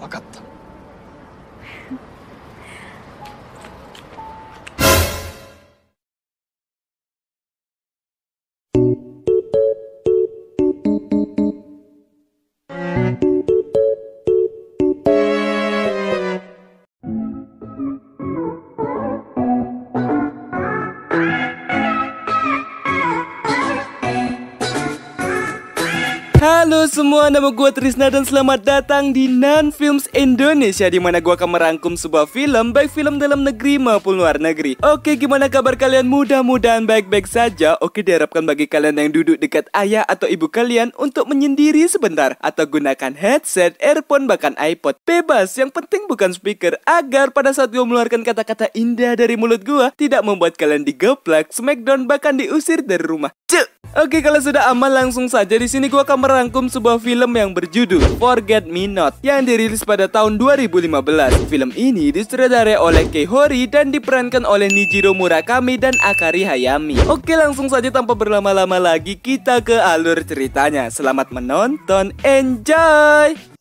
わかった。Halo semua, nama gue Trisna dan selamat datang di Nan Films Indonesia, di mana gue akan merangkum sebuah film, baik film dalam negeri maupun luar negeri. Oke, gimana kabar kalian? Mudah-mudahan baik-baik saja. Oke, diharapkan bagi kalian yang duduk dekat ayah atau ibu kalian untuk menyendiri sebentar, atau gunakan headset, earphone, bahkan iPod. Bebas, yang penting bukan speaker, agar pada saat gue mengeluarkan kata-kata indah dari mulut gue tidak membuat kalian digeplak, smackdown, bahkan diusir dari rumah. Oke, kalau sudah aman langsung saja di sini gue akan merangkum sebuah film yang berjudul Forget Me Not yang dirilis pada tahun 2015. Film ini disutradarai oleh Kei Hori dan diperankan oleh Nijiro Murakami dan Akari Hayami. Oke, langsung saja tanpa berlama-lama lagi kita ke alur ceritanya. Selamat menonton, enjoy!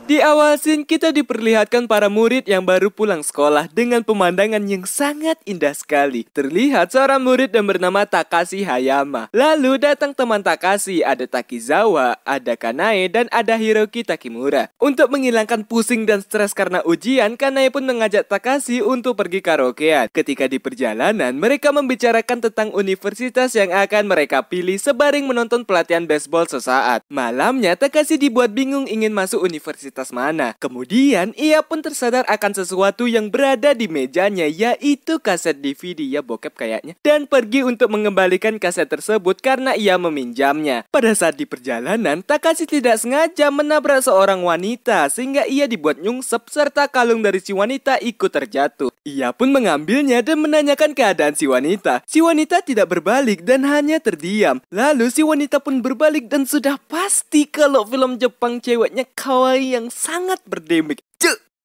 Di awal scene kita diperlihatkan para murid yang baru pulang sekolah dengan pemandangan yang sangat indah sekali. Terlihat seorang murid yang bernama Takashi Hayama. Lalu datang teman Takashi, ada Takizawa, ada Kanae, dan ada Hiroki Takimura. Untuk menghilangkan pusing dan stres karena ujian, Kanae pun mengajak Takashi untuk pergi karaokean. Ketika di perjalanan, mereka membicarakan tentang universitas yang akan mereka pilih sebaring menonton pelatihan baseball sesaat. Malamnya, Takashi dibuat bingung ingin masuk universitas mana. Kemudian ia pun tersadar akan sesuatu yang berada di mejanya, yaitu kaset DVD, ya bokep kayaknya, dan pergi untuk mengembalikan kaset tersebut karena ia meminjamnya. Pada saat di perjalanan, Takashi tidak sengaja menabrak seorang wanita sehingga ia dibuat nyungsep serta kalung dari si wanita ikut terjatuh. Ia pun mengambilnya dan menanyakan keadaan si wanita. Si wanita tidak berbalik dan hanya terdiam. Lalu si wanita pun berbalik dan sudah pasti kalau film Jepang ceweknya kawaii yang sangat berdemik.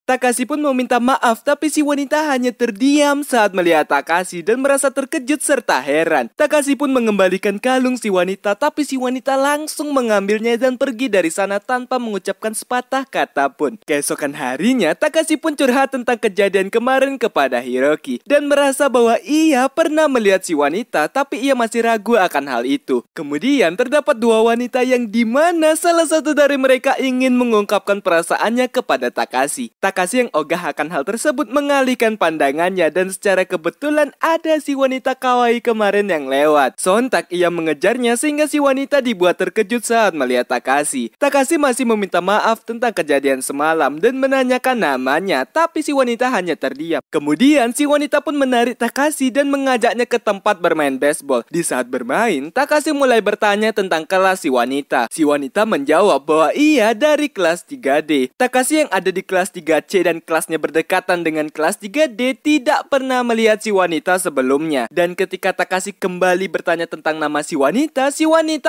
Takashi pun meminta maaf, tapi si wanita hanya terdiam saat melihat Takashi dan merasa terkejut serta heran. Takashi pun mengembalikan kalung si wanita, tapi si wanita langsung mengambilnya dan pergi dari sana tanpa mengucapkan sepatah kata pun. Keesokan harinya, Takashi pun curhat tentang kejadian kemarin kepada Hiroki dan merasa bahwa ia pernah melihat si wanita, tapi ia masih ragu akan hal itu. Kemudian terdapat dua wanita yang dimana salah satu dari mereka ingin mengungkapkan perasaannya kepada Takashi. Takashi yang ogah akan hal tersebut mengalihkan pandangannya dan secara kebetulan ada si wanita kawaii kemarin yang lewat. Sontak ia mengejarnya sehingga si wanita dibuat terkejut saat melihat Takashi. Takashi masih meminta maaf tentang kejadian semalam dan menanyakan namanya, tapi si wanita hanya terdiam. Kemudian si wanita pun menarik Takashi dan mengajaknya ke tempat bermain baseball. Di saat bermain, Takashi mulai bertanya tentang kelas si wanita. Si wanita menjawab bahwa ia dari kelas 3D. Takashi yang ada di kelas 3C dan kelasnya berdekatan dengan kelas 3D tidak pernah melihat si wanita sebelumnya. Dan ketika Takashi kembali bertanya tentang nama si wanita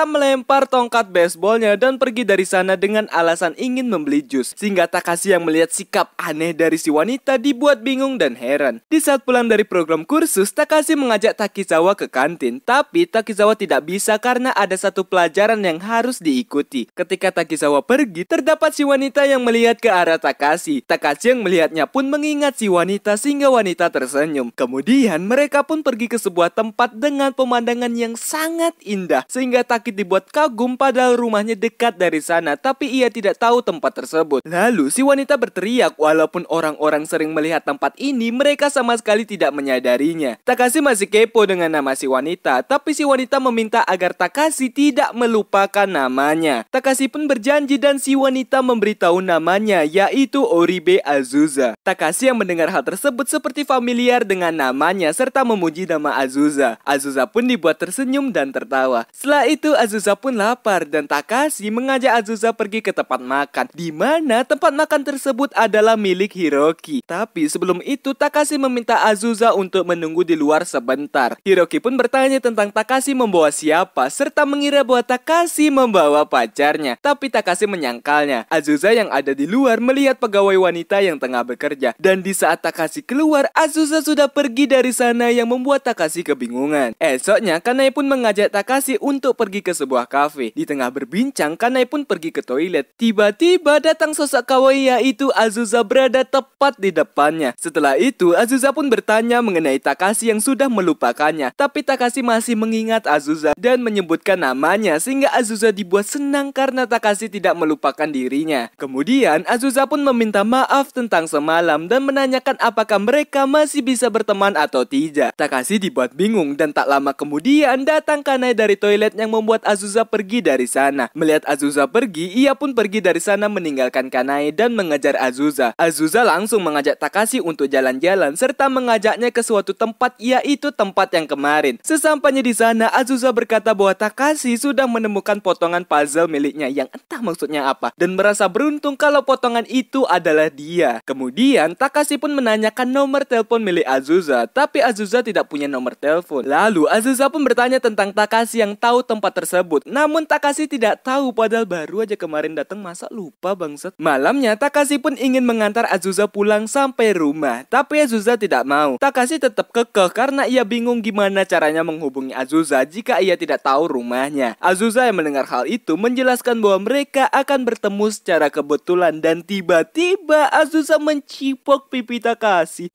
melempar tongkat baseballnya dan pergi dari sana dengan alasan ingin membeli jus. Sehingga Takashi yang melihat sikap aneh dari si wanita dibuat bingung dan heran. Di saat pulang dari program kursus, Takashi mengajak Takizawa ke kantin, tapi Takizawa tidak bisa karena ada satu pelajaran yang harus diikuti. Ketika Takizawa pergi, terdapat si wanita yang melihat ke arah Takashi. Takashi yang melihatnya pun mengingat si wanita sehingga wanita tersenyum. Kemudian mereka pun pergi ke sebuah tempat dengan pemandangan yang sangat indah sehingga Taki dibuat kagum padahal rumahnya dekat dari sana, tapi ia tidak tahu tempat tersebut. Lalu si wanita berteriak, walaupun orang-orang sering melihat tempat ini, mereka sama sekali tidak menyadarinya. Takashi masih kepo dengan nama si wanita, tapi si wanita meminta agar Takashi tidak melupakan namanya. Takashi pun berjanji dan si wanita memberitahu namanya, yaitu Oribe Azusa. Takashi yang mendengar hal tersebut seperti familiar dengan namanya serta memuji nama Azusa. Azusa pun dibuat tersenyum dan tertawa. Setelah itu Azusa pun lapar dan Takashi mengajak Azusa pergi ke tempat makan, di mana tempat makan tersebut adalah milik Hiroki. Tapi sebelum itu Takashi meminta Azusa untuk menunggu di luar sebentar. Hiroki pun bertanya tentang Takashi membawa siapa serta mengira bahwa Takashi membawa pacarnya. Tapi Takashi menyangkalnya. Azusa yang ada di luar melihat pegawai wanita wanita yang tengah bekerja. Dan di saat Takashi keluar, Azusa sudah pergi dari sana yang membuat Takashi kebingungan. Esoknya, Kanai pun mengajak Takashi untuk pergi ke sebuah kafe. Di tengah berbincang, Kanai pun pergi ke toilet. Tiba-tiba datang sosok kawaii yaitu Azusa berada tepat di depannya. Setelah itu, Azusa pun bertanya mengenai Takashi yang sudah melupakannya. Tapi Takashi masih mengingat Azusa dan menyebutkan namanya sehingga Azusa dibuat senang karena Takashi tidak melupakan dirinya. Kemudian, Azusa pun meminta maaf tentang semalam dan menanyakan apakah mereka masih bisa berteman atau tidak. Takashi dibuat bingung dan tak lama kemudian datang Kanai dari toilet yang membuat Azusa pergi dari sana. Melihat Azusa pergi, ia pun pergi dari sana meninggalkan Kanai dan mengejar Azusa. Azusa langsung mengajak Takashi untuk jalan-jalan serta mengajaknya ke suatu tempat, yaitu tempat yang kemarin. Sesampainya di sana, Azusa berkata bahwa Takashi sudah menemukan potongan puzzle miliknya yang entah maksudnya apa dan merasa beruntung kalau potongan itu adalah dia. Kemudian Takashi pun menanyakan nomor telepon milik Azusa, tapi Azusa tidak punya nomor telepon. Lalu Azusa pun bertanya tentang Takashi yang tahu tempat tersebut. Namun Takashi tidak tahu padahal baru aja kemarin datang, masa lupa bangsat. Malamnya Takashi pun ingin mengantar Azusa pulang sampai rumah, tapi Azusa tidak mau. Takashi tetap kekeh karena ia bingung gimana caranya menghubungi Azusa jika ia tidak tahu rumahnya. Azusa yang mendengar hal itu menjelaskan bahwa mereka akan bertemu secara kebetulan dan tiba-tiba Azusa mencipok pipi Takashi.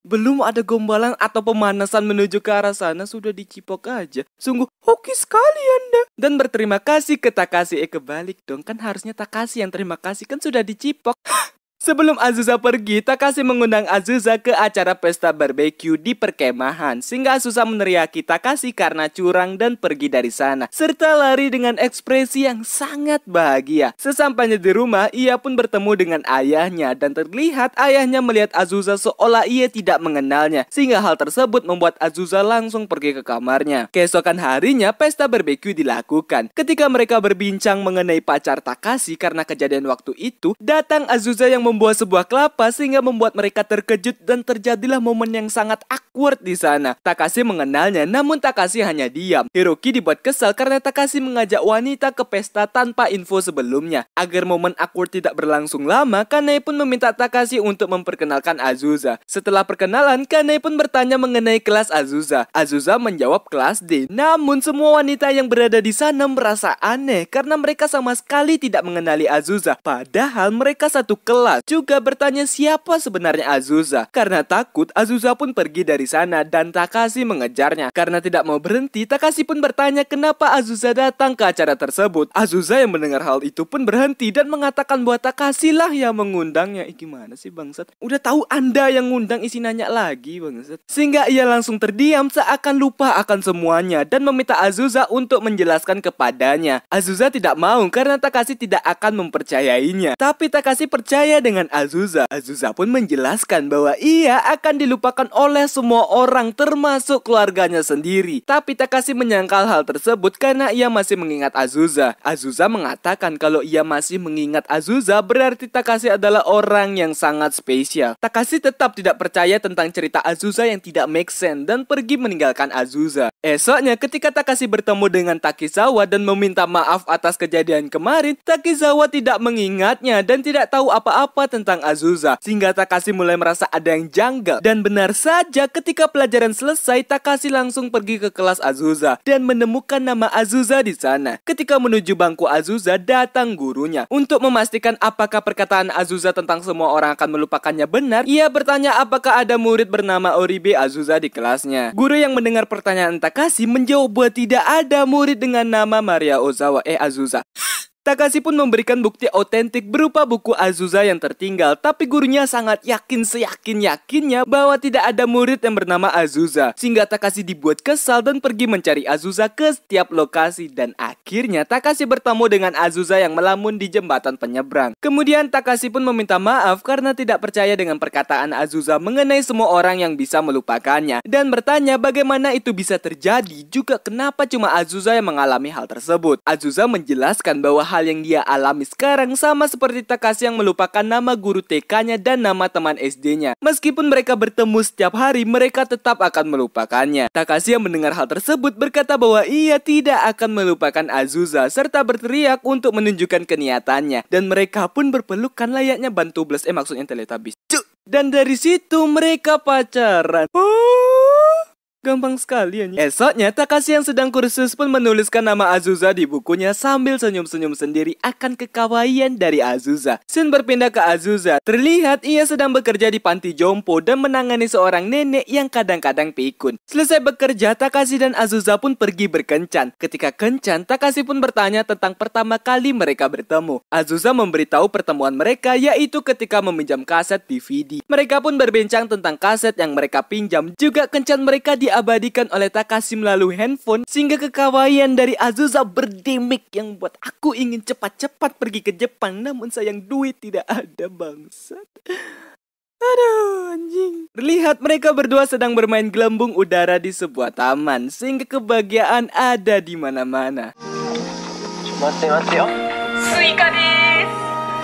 Belum ada gombalan atau pemanasan menuju ke arah sana sudah dicipok aja. Sungguh hoki sekali Anda. Dan berterima kasih ke Takashi. Kebalik dong, kan harusnya Takashi yang terima kasih, kan sudah dicipok. Sebelum Azusa pergi, Takashi mengundang Azusa ke acara pesta barbeque di perkemahan, sehingga Azusa meneriaki Takashi karena curang dan pergi dari sana, serta lari dengan ekspresi yang sangat bahagia. Sesampainya di rumah, ia pun bertemu dengan ayahnya dan terlihat ayahnya melihat Azusa seolah ia tidak mengenalnya, sehingga hal tersebut membuat Azusa langsung pergi ke kamarnya. Keesokan harinya, pesta barbeque dilakukan. Ketika mereka berbincang mengenai pacar Takashi karena kejadian waktu itu, datang Azusa yang membawa sebuah kelapa sehingga membuat mereka terkejut dan terjadilah momen yang sangat awkward di sana. Takashi mengenalnya, namun Takashi hanya diam. Hiroki dibuat kesal karena Takashi mengajak wanita ke pesta tanpa info sebelumnya. Agar momen awkward tidak berlangsung lama, Kanai pun meminta Takashi untuk memperkenalkan Azusa. Setelah perkenalan, Kanai pun bertanya mengenai kelas Azusa. Azusa menjawab kelas D. Namun semua wanita yang berada di sana merasa aneh karena mereka sama sekali tidak mengenali Azusa. Padahal mereka satu kelas. Juga bertanya siapa sebenarnya Azusa. Karena takut, Azusa pun pergi dari sana dan Takashi mengejarnya. Karena tidak mau berhenti, Takashi pun bertanya kenapa Azusa datang ke acara tersebut. Azusa yang mendengar hal itu pun berhenti dan mengatakan bahwa Takashi lah yang mengundangnya. Gimana sih bangsat? Udah tahu Anda yang ngundang, isi nanya lagi bangsat. Sehingga ia langsung terdiam seakan lupa akan semuanya dan meminta Azusa untuk menjelaskan kepadanya. Azusa tidak mau karena Takashi tidak akan mempercayainya. Tapi Takashi percaya dengan Azusa. Azusa pun menjelaskan bahwa ia akan dilupakan oleh semua orang termasuk keluarganya sendiri. Tapi Takashi menyangkal hal tersebut karena ia masih mengingat Azusa. Azusa mengatakan kalau ia masih mengingat Azusa berarti Takashi adalah orang yang sangat spesial. Takashi tetap tidak percaya tentang cerita Azusa yang tidak make sense dan pergi meninggalkan Azusa. Esoknya ketika Takashi bertemu dengan Takizawa dan meminta maaf atas kejadian kemarin, Takizawa tidak mengingatnya dan tidak tahu apa-apa tentang Azusa, sehingga Takashi mulai merasa ada yang janggal. Dan benar saja ketika pelajaran selesai, Takashi langsung pergi ke kelas Azusa dan menemukan nama Azusa di sana. Ketika menuju bangku Azusa, datang gurunya. Untuk memastikan apakah perkataan Azusa tentang semua orang akan melupakannya benar, ia bertanya apakah ada murid bernama Oribe Azusa di kelasnya. Guru yang mendengar pertanyaan Takashi menjawab bahwa tidak ada murid dengan nama Maria Ozawa Azusa. Takashi pun memberikan bukti otentik berupa buku Azusa yang tertinggal, tapi gurunya sangat yakin seyakin-yakinnya bahwa tidak ada murid yang bernama Azusa. Sehingga Takashi dibuat kesal dan pergi mencari Azusa ke setiap lokasi dan akhirnya Takashi bertemu dengan Azusa yang melamun di jembatan penyeberang. Kemudian Takashi pun meminta maaf karena tidak percaya dengan perkataan Azusa mengenai semua orang yang bisa melupakannya dan bertanya bagaimana itu bisa terjadi, juga kenapa cuma Azusa yang mengalami hal tersebut. Azusa menjelaskan bahwa hal yang dia alami sekarang sama seperti Takashi yang melupakan nama guru TK-nya dan nama teman SD-nya. Meskipun mereka bertemu setiap hari, mereka tetap akan melupakannya. Takashi yang mendengar hal tersebut berkata bahwa ia tidak akan melupakan Azusa serta berteriak untuk menunjukkan keniatannya. Dan mereka pun berpelukan layaknya Bantubles, maksudnya Teletubbies. Dan dari situ mereka pacaran. Gampang sekali ya. Esoknya, Takashi yang sedang kursus pun menuliskan nama Azusa di bukunya sambil senyum-senyum sendiri akan kekawaian dari Azusa. Scene berpindah ke Azusa. Terlihat ia sedang bekerja di panti jompo dan menangani seorang nenek yang kadang-kadang pikun. Selesai bekerja, Takashi dan Azusa pun pergi berkencan. Ketika kencan, Takashi pun bertanya tentang pertama kali mereka bertemu. Azusa memberitahu pertemuan mereka yaitu ketika meminjam kaset DVD. Mereka pun berbincang tentang kaset yang mereka pinjam. Juga kencan mereka diabadikan oleh Takashi melalui handphone sehingga kekawaian dari Azusa berdemik yang buat aku ingin cepat-cepat pergi ke Jepang, namun sayang duit tidak ada, bangsat. Aduh, anjing. Terlihat mereka berdua sedang bermain gelembung udara di sebuah taman sehingga kebahagiaan ada di mana-mana. Mate yo. Suika desu.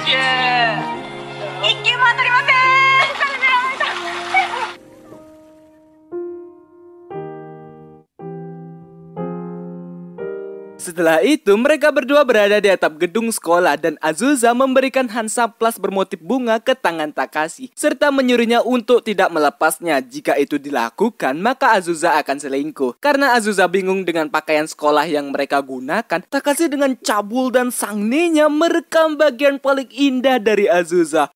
Yeah. Ikke mo atarimasen. Setelah itu, mereka berdua berada di atap gedung sekolah dan Azusa memberikan Hansaplast bermotif bunga ke tangan Takashi serta menyuruhnya untuk tidak melepasnya. Jika itu dilakukan, maka Azusa akan selingkuh. Karena Azusa bingung dengan pakaian sekolah yang mereka gunakan, Takashi dengan cabul dan sangninya merekam bagian paling indah dari Azusa.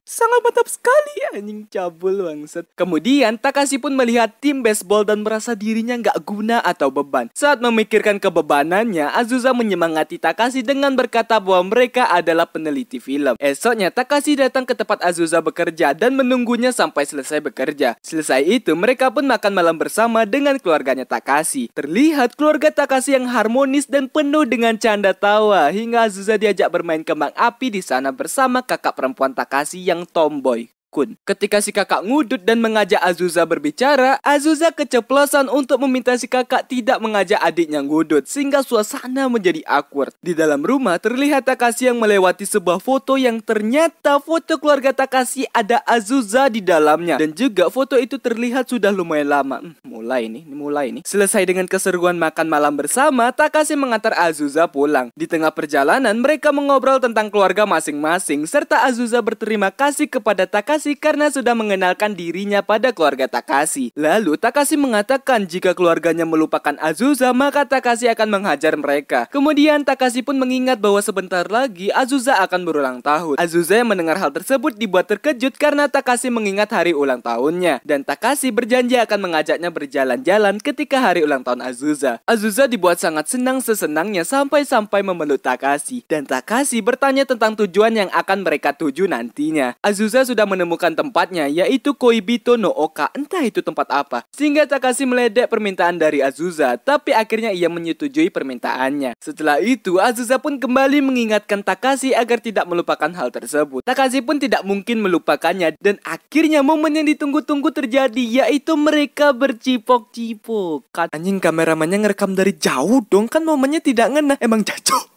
Sangat mantap sekali, anjing cabul bangsat. Kemudian Takashi pun melihat tim baseball dan merasa dirinya nggak guna atau beban. Saat memikirkan kebebanannya, Azusa menyemangati Takashi dengan berkata bahwa mereka adalah peneliti film. Esoknya Takashi datang ke tempat Azusa bekerja dan menunggunya sampai selesai bekerja. Selesai itu, mereka pun makan malam bersama dengan keluarganya Takashi. Terlihat keluarga Takashi yang harmonis dan penuh dengan canda tawa hingga Azusa diajak bermain kembang api di sana bersama kakak perempuan Takashi yang tomboy Kun. Ketika si kakak ngudut dan mengajak Azusa berbicara, Azusa keceplosan untuk meminta si kakak tidak mengajak adiknya ngudut sehingga suasana menjadi awkward. Di dalam rumah terlihat Takashi yang melewati sebuah foto yang ternyata foto keluarga Takashi ada Azusa di dalamnya dan juga foto itu terlihat sudah lumayan lama. Mulai nih. Selesai dengan keseruan makan malam bersama, Takashi mengantar Azusa pulang. Di tengah perjalanan mereka mengobrol tentang keluarga masing-masing serta Azusa berterima kasih kepada Takashi karena sudah mengenalkan dirinya pada keluarga Takashi. Lalu Takashi mengatakan jika keluarganya melupakan Azusa, maka Takashi akan menghajar mereka. Kemudian Takashi pun mengingat bahwa sebentar lagi Azusa akan berulang tahun. Azusa yang mendengar hal tersebut dibuat terkejut karena Takashi mengingat hari ulang tahunnya. Dan Takashi berjanji akan mengajaknya berjalan-jalan ketika hari ulang tahun Azusa. Azusa dibuat sangat senang sesenangnya sampai-sampai memeluk Takashi. Dan Takashi bertanya tentang tujuan yang akan mereka tuju nantinya. Azusa sudah menemukan tempatnya yaitu Koibito no Oka, entah itu tempat apa. Sehingga Takashi meledek permintaan dari Azusa, tapi akhirnya ia menyetujui permintaannya. Setelah itu Azusa pun kembali mengingatkan Takashi agar tidak melupakan hal tersebut. Takashi pun tidak mungkin melupakannya dan akhirnya momen yang ditunggu-tunggu terjadi yaitu mereka bercipok-cipokan. Anjing, kameramannya ngerekam dari jauh dong, kan momennya tidak ngena, emang jancok.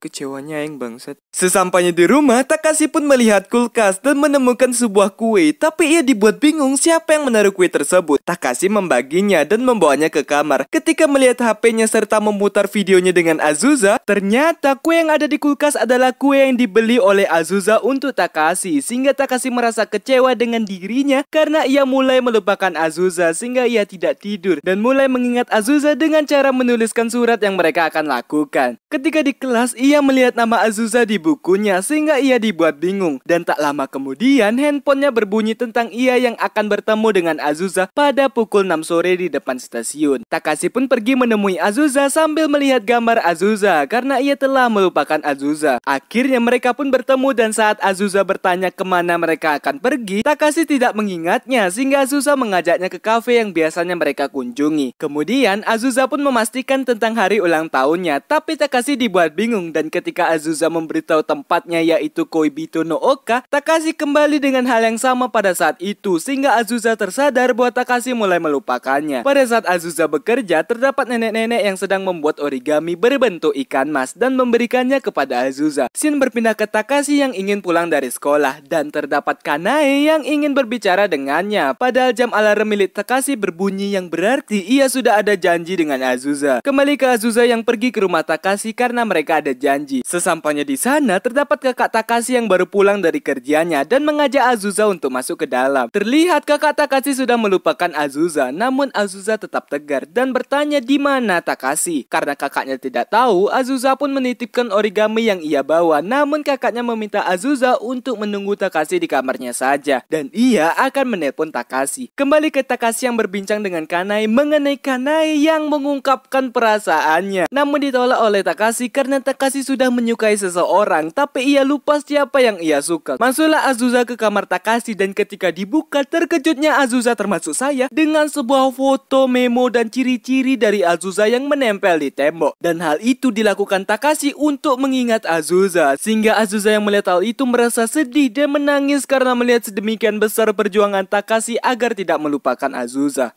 Kecewanya yang bangsat. Sesampainya di rumah, Takashi pun melihat kulkas dan menemukan sebuah kue. Tapi ia dibuat bingung siapa yang menaruh kue tersebut. Takashi membaginya dan membawanya ke kamar. Ketika melihat HP-nya serta memutar videonya dengan Azusa, ternyata kue yang ada di kulkas adalah kue yang dibeli oleh Azusa untuk Takashi. Sehingga Takashi merasa kecewa dengan dirinya karena ia mulai melupakan Azusa sehingga ia tidak tidur. Dan mulai mengingat Azusa dengan cara menuliskan surat yang mereka akan lakukan. Ketika di kelas, ia melihat nama Azusa di bukunya sehingga ia dibuat bingung. Dan tak lama kemudian, handphonenya berbunyi tentang ia yang akan bertemu dengan Azusa pada pukul 6 sore di depan stasiun. Takashi pun pergi menemui Azusa sambil melihat gambar Azusa karena ia telah melupakan Azusa. Akhirnya mereka pun bertemu dan saat Azusa bertanya kemana mereka akan pergi, Takashi tidak mengingatnya sehingga Azusa mengajaknya ke kafe yang biasanya mereka kunjungi. Kemudian Azusa pun memastikan tentang hari ulang tahunnya, tapi Takashi dibuat sangat bingung dan ketika Azusa memberitahu tempatnya yaitu Koibito no Oka, Takashi kembali dengan hal yang sama pada saat itu sehingga Azusa tersadar bahwa Takashi mulai melupakannya. Pada saat Azusa bekerja, terdapat nenek-nenek yang sedang membuat origami berbentuk ikan mas dan memberikannya kepada Azusa. Shin berpindah ke Takashi yang ingin pulang dari sekolah dan terdapat Kanae yang ingin berbicara dengannya. Padahal jam alarm milik Takashi berbunyi yang berarti ia sudah ada janji dengan Azusa. Kembali ke Azusa yang pergi ke rumah Takashi karena mereka ada janji. Sesampainya di sana, terdapat kakak Takashi yang baru pulang dari kerjanya dan mengajak Azusa untuk masuk ke dalam. Terlihat kakak Takashi sudah melupakan Azusa, namun Azusa tetap tegar dan bertanya di mana Takashi. Karena kakaknya tidak tahu, Azusa pun menitipkan origami yang ia bawa, namun kakaknya meminta Azusa untuk menunggu Takashi di kamarnya saja dan ia akan menelpon Takashi. Kembali ke Takashi yang berbincang dengan Kanae mengenai Kanae yang mengungkapkan perasaannya, namun ditolak oleh Takashi karena Takashi sudah menyukai seseorang tapi ia lupa siapa yang ia suka. Masuklah Azusa ke kamar Takashi dan ketika dibuka, terkejutnya Azusa termasuk saya dengan sebuah foto, memo dan ciri-ciri dari Azusa yang menempel di tembok. Dan hal itu dilakukan Takashi untuk mengingat Azusa, sehingga Azusa yang melihat hal itu merasa sedih dan menangis karena melihat sedemikian besar perjuangan Takashi agar tidak melupakan Azusa.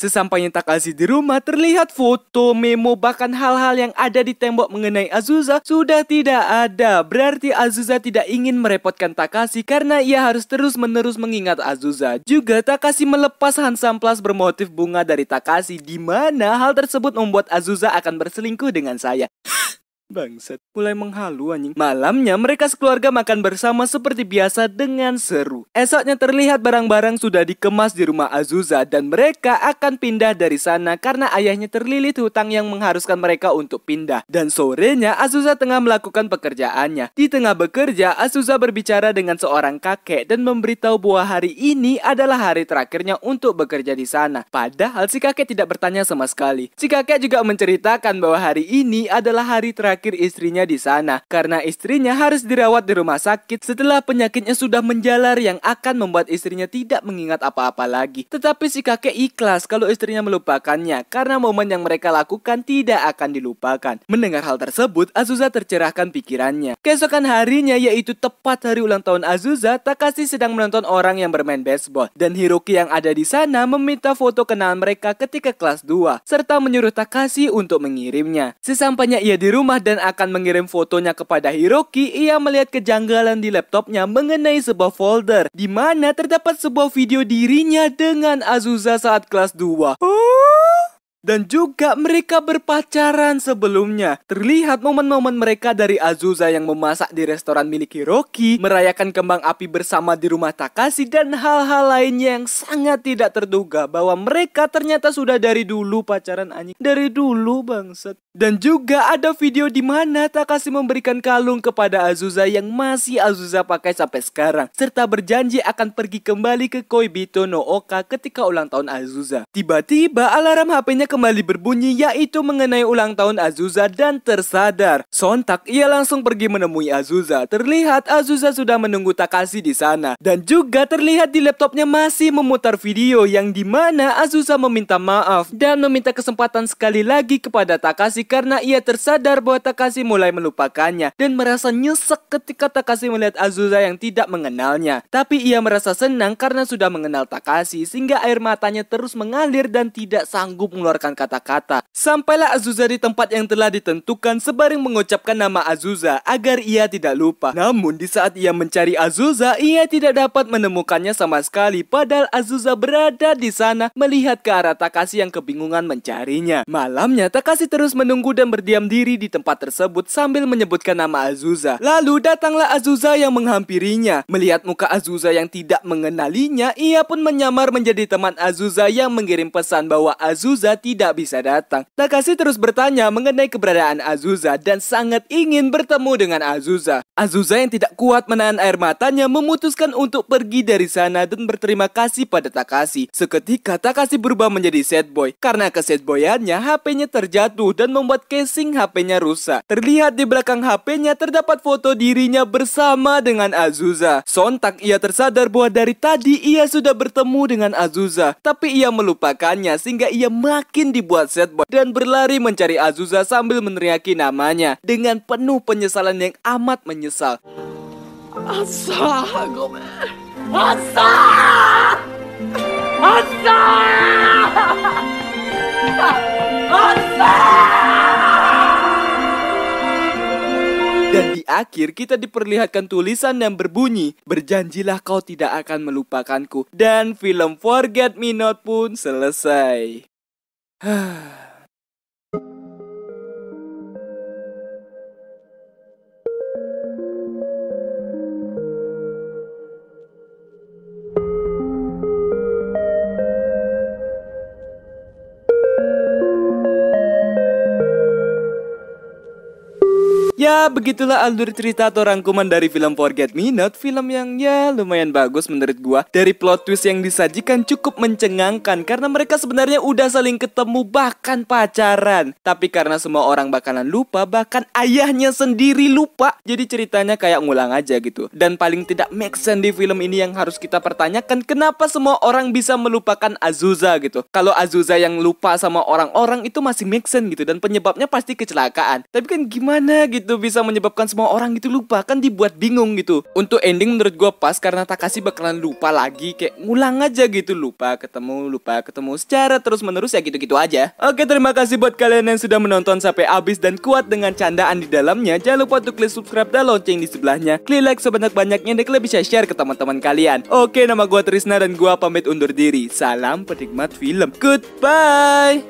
Sesampainya Takashi di rumah, terlihat foto, memo, bahkan hal-hal yang ada di tembok mengenai Azusa sudah tidak ada. Berarti Azusa tidak ingin merepotkan Takashi karena ia harus terus-menerus mengingat Azusa. Juga Takashi melepas Hansaplast bermotif bunga dari Takashi, di mana hal tersebut membuat Azusa akan berselingkuh dengan saya. Bangsat, mulai menghalu anjing. Malamnya mereka sekeluarga makan bersama seperti biasa dengan seru. Esoknya terlihat barang-barang sudah dikemas di rumah Azusa dan mereka akan pindah dari sana karena ayahnya terlilit hutang yang mengharuskan mereka untuk pindah. Dan sorenya Azusa tengah melakukan pekerjaannya. Di tengah bekerja, Azusa berbicara dengan seorang kakek dan memberitahu bahwa hari ini adalah hari terakhirnya untuk bekerja di sana. Padahal si kakek tidak bertanya sama sekali. Si kakek juga menceritakan bahwa hari ini adalah hari terakhir istrinya di sana karena istrinya harus dirawat di rumah sakit setelah penyakitnya sudah menjalar yang akan membuat istrinya tidak mengingat apa-apa lagi. Tetapi si kakek ikhlas kalau istrinya melupakannya karena momen yang mereka lakukan tidak akan dilupakan. Mendengar hal tersebut, Azusa tercerahkan pikirannya. Keesokan harinya, yaitu tepat hari ulang tahun Azusa, Takashi sedang menonton orang yang bermain baseball dan Hiroki yang ada di sana meminta foto kenalan mereka ketika kelas 2 serta menyuruh Takashi untuk mengirimnya. Sesampainya ia di rumah dan akan mengirim fotonya kepada Hiroki, ia melihat kejanggalan di laptopnya mengenai sebuah folder di mana terdapat sebuah video dirinya dengan Azusa saat kelas 2. Dan juga mereka berpacaran sebelumnya. Terlihat momen-momen mereka dari Azusa yang memasak di restoran milik Hiroki, merayakan kembang api bersama di rumah Takashi, dan hal-hal lainnya yang sangat tidak terduga bahwa mereka ternyata sudah dari dulu pacaran anjing. Dari dulu bangsat. Dan juga ada video di mana Takashi memberikan kalung kepada Azusa yang masih Azusa pakai sampai sekarang, serta berjanji akan pergi kembali ke Koibito no Oka ketika ulang tahun Azusa. Tiba-tiba alarm HP-nya kembali berbunyi, yaitu mengenai ulang tahun Azusa, dan tersadar. Sontak ia langsung pergi menemui Azusa. Terlihat Azusa sudah menunggu Takashi di sana. Dan juga terlihat di laptopnya masih memutar video yang dimana Azusa meminta maaf dan meminta kesempatan sekali lagi kepada Takashi karena ia tersadar bahwa Takashi mulai melupakannya dan merasa nyesek ketika Takashi melihat Azusa yang tidak mengenalnya. Tapi ia merasa senang karena sudah mengenal Takashi sehingga air matanya terus mengalir dan tidak sanggup mengeluarkan kata-kata. Sampailah Azusa di tempat yang telah ditentukan sembari mengucapkan nama Azusa agar ia tidak lupa. Namun di saat ia mencari Azusa, ia tidak dapat menemukannya sama sekali. Padahal Azusa berada di sana melihat ke arah Takashi yang kebingungan mencarinya. Malamnya Takashi terus menunggu dan berdiam diri di tempat tersebut sambil menyebutkan nama Azusa. Lalu datanglah Azusa yang menghampirinya. Melihat muka Azusa yang tidak mengenalinya, ia pun menyamar menjadi teman Azusa yang mengirim pesan bahwa Azusa tidak bisa datang. Takashi terus bertanya mengenai keberadaan Azusa dan sangat ingin bertemu dengan Azusa. Azusa yang tidak kuat menahan air matanya memutuskan untuk pergi dari sana dan berterima kasih pada Takashi. Seketika Takashi berubah menjadi sad boy. Karena kesadboyannya, HP-nya terjatuh dan membuat casing HP-nya rusak. Terlihat di belakang HP-nya terdapat foto dirinya bersama dengan Azusa. Sontak ia tersadar bahwa dari tadi ia sudah bertemu dengan Azusa, tapi ia melupakannya sehingga ia makin mungkin dibuat sad boy dan berlari mencari Azusa sambil meneriaki namanya dengan penuh penyesalan yang amat menyesal. Asa, gomen. Asa! Asa! Asa! Dan di akhir kita diperlihatkan tulisan yang berbunyi, "Berjanjilah kau tidak akan melupakanku." Dan film Forget Me Not pun selesai. Ya, begitulah alur cerita atau rangkuman dari film Forget Me Not. Film yang ya lumayan bagus menurut gua. Dari plot twist yang disajikan cukup mencengangkan karena mereka sebenarnya udah saling ketemu bahkan pacaran. Tapi karena semua orang bakalan lupa, bahkan ayahnya sendiri lupa. Jadi ceritanya kayak ngulang aja gitu. Dan paling tidak make sense di film ini yang harus kita pertanyakan, kenapa semua orang bisa melupakan Azusa gitu. Kalau Azusa yang lupa sama orang-orang itu masih make sense gitu, dan penyebabnya pasti kecelakaan. Tapi kan gimana gitu bisa menyebabkan semua orang gitu lupa, kan dibuat bingung gitu. Untuk ending menurut gue pas karena Takashi bakalan lupa lagi, kayak ngulang aja gitu, lupa ketemu secara terus menerus ya gitu-gitu aja. Oke, terima kasih buat kalian yang sudah menonton sampai habis dan kuat dengan candaan di dalamnya. Jangan lupa untuk klik subscribe dan lonceng di sebelahnya. Klik like sebanyak-banyaknya dan kalian bisa share ke teman-teman kalian. Oke, nama gue Trisna dan gue pamit undur diri. Salam penikmat film. Goodbye.